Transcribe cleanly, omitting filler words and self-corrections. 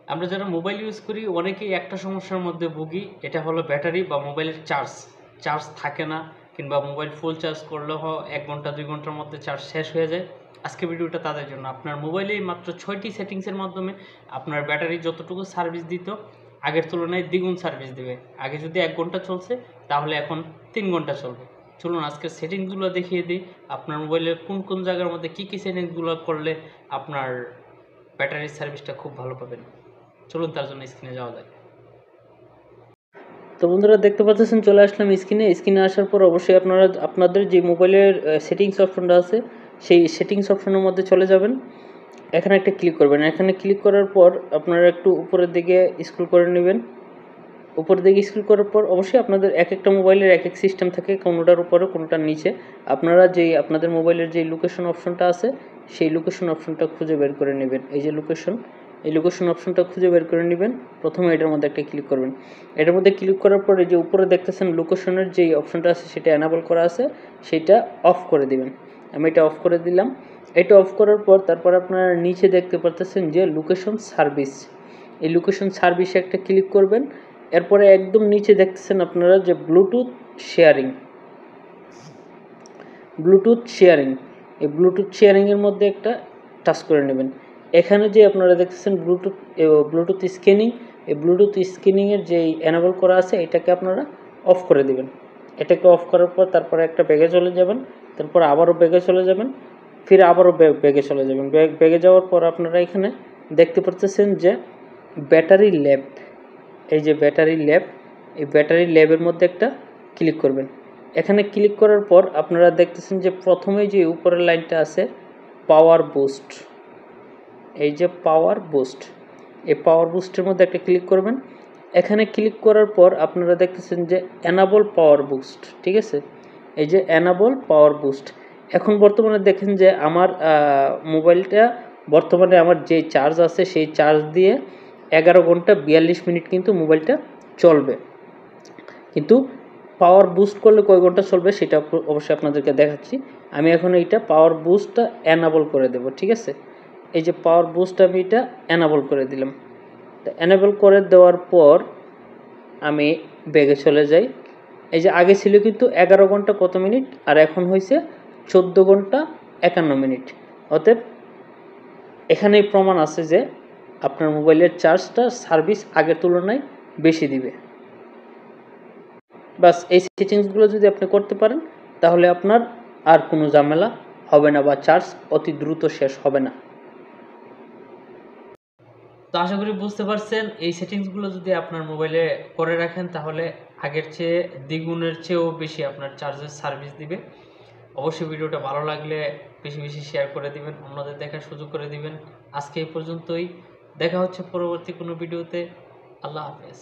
আমরা যারা mobile use করি অনেকেই একটা সমস্যার মধ্যে ভুগি, এটা হলো ব্যাটারি বা মোবাইলের চার্জ থাকে না, কিংবা মোবাইল ফুল চার্জ করলেও 1 ঘন্টা 2 ঘন্টার মধ্যে চার্জ শেষ হয়ে যায়। আজকে ভিডিওটা তাদের জন্য। আপনার মোবাইলেই মাত্র 6টি সেটিংসের মাধ্যমে আপনার ব্যাটারি যতটুকু সার্ভিস দিত আগের তুলনায় দ্বিগুণ সার্ভিস দেবে। আগে যদি 1 ঘন্টা চলছে তাহলে এখন 3 ঘন্টা চলবে। চলুন আজকে সেটিংসগুলো দেখিয়ে দিই, আপনার মোবাইলের কোন কোন জায়গার মধ্যে কী কী সেটিংসগুলো করলে আপনার ব্যাটারির সার্ভিসটা খুব ভালো পাবেন। চলুন তার জন্য স্ক্রিনে যাওয়া যায়। তো বন্ধুরা দেখতে পাচ্ছেন চলে আসলাম স্ক্রিনে আসার পর অবশ্যই আপনারা আপনাদের যে মোবাইলের সেটিংস অপশনটা আছে সেই সেটিংস অপশনের মধ্যে চলে যাবেন। এখানে একটা ক্লিক করবেন। এখানে ক্লিক করার পর আপনারা একটু উপরের দিকে স্ক্রল করে নেবেন। উপরের দিকে স্ক্রল করার পর অবশ্যই আপনাদের এক একটা মোবাইলের এক এক সিস্টেম থাকে, কোনোটার উপরে কোনোটার নিচে। আপনারা যেই আপনাদের মোবাইলের যে লোকেশন অপশনটা আছে সেই লোকেশন অপশনটা খুঁজে বের করে নেবেন। এই যে এই লোকেশন অপশনটা খুঁজে বের করে নেবেন। প্রথমে এটার মধ্যে একটা ক্লিক করবেন। এটার মধ্যে ক্লিক করার পরে যে উপরে দেখতেছেন লোকেশনের যেই অপশনটা আছে সেটা এনাবল করা আছে, সেটা অফ করে দিবেন। আমি এটা অফ করে দিলাম। এটা অফ করার পর তারপর আপনারা নিচে দেখতে পাচ্ছেন যে লোকেশন সার্ভিস, এই লোকেশন সার্ভিসে একটা ক্লিক করবেন। এরপরে একদম নিচে দেখতেছেন আপনারা যে ব্লুটুথ শেয়ারিং, এই ব্লুটুথ শেয়ারিংয়ের মধ্যে একটা টাচ করে নেবেন। এখানে যে আপনারা দেখতেছেন ব্লুটুথ স্ক্যানিং, এই ব্লুটুথ স্ক্যানিংয়ের যে এনাবল করা আছে এটাকে আপনারা অফ করে দেবেন। এটাকে অফ করার পর তারপরে একটা ব্যাগে চলে যাবেন, তারপর আবারও ব্যাগে চলে যাবেন, ফিরে আবারও ব্যাগে চলে যাবেন। ব্যাগে যাওয়ার পর আপনারা এখানে দেখতে পাচ্ছেন যে ব্যাটারি ল্যাব, এই যে ব্যাটারি ল্যাব, এই ব্যাটারি ল্যাবের মধ্যে একটা ক্লিক করবেন। এখানে ক্লিক করার পর আপনারা দেখতেছেন যে প্রথমে যে উপরের লাইনটা আছে পাওয়ার বুস্ট, এই যে পাওয়ার বুস্ট, এই পাওয়ার বুস্টের মধ্যে একটা ক্লিক করবেন। এখানে ক্লিক করার পর আপনারা দেখতেছেন যে এনাবল পাওয়ার বুস্ট, ঠিক আছে, এই যে এনাবল পাওয়ার বুস্ট। এখন বর্তমানে দেখেন যে আমার মোবাইলটা বর্তমানে আমার যে চার্জ আছে সেই চার্জ দিয়ে 11 ঘন্টা 42 মিনিট কিন্তু মোবাইলটা চলবে। কিন্তু পাওয়ার বুস্ট করলে কয় ঘন্টা চলবে সেটা অবশ্যই আপনাদেরকে দেখাচ্ছি। আমি এখন এইটা পাওয়ার বুস্টটা এনাবল করে দেব, ঠিক আছে। এই যে পাওয়ার বুস্ট আমি এটা এনাবল করে দিলাম। তো এনাবল করে দেওয়ার পর আমি ব্যাগে চলে যাই। এই যে আগে ছিল কিন্তু 11 ঘন্টা কত মিনিট, আর এখন হয়েছে 14 ঘন্টা 51 মিনিট। অতএব এখানেই প্রমাণ আছে যে আপনার মোবাইলের চার্জটা সার্ভিস আগের তুলনায় বেশি দিবে। বাস এই সেটিংসগুলো যদি আপনি করতে পারেন তাহলে আপনার আর কোনো ঝামেলা হবে না বা চার্জ অতি দ্রুত শেষ হবে না। তো আশা করি বুঝতে পারছেন, এই সেটিংসগুলো যদি আপনার মোবাইলে করে রাখেন তাহলে আগের চেয়ে দ্বিগুণের চেয়েও বেশি আপনার চার্জের সার্ভিস দিবে। অবশ্যই ভিডিওটা ভালো লাগলে বেশি বেশি শেয়ার করে দিবেন, অন্যদের দেখার সুযোগ করে দিবেন। আজকে এই পর্যন্তই, দেখা হচ্ছে পরবর্তী কোনো ভিডিওতে। আল্লাহ হাফেজ।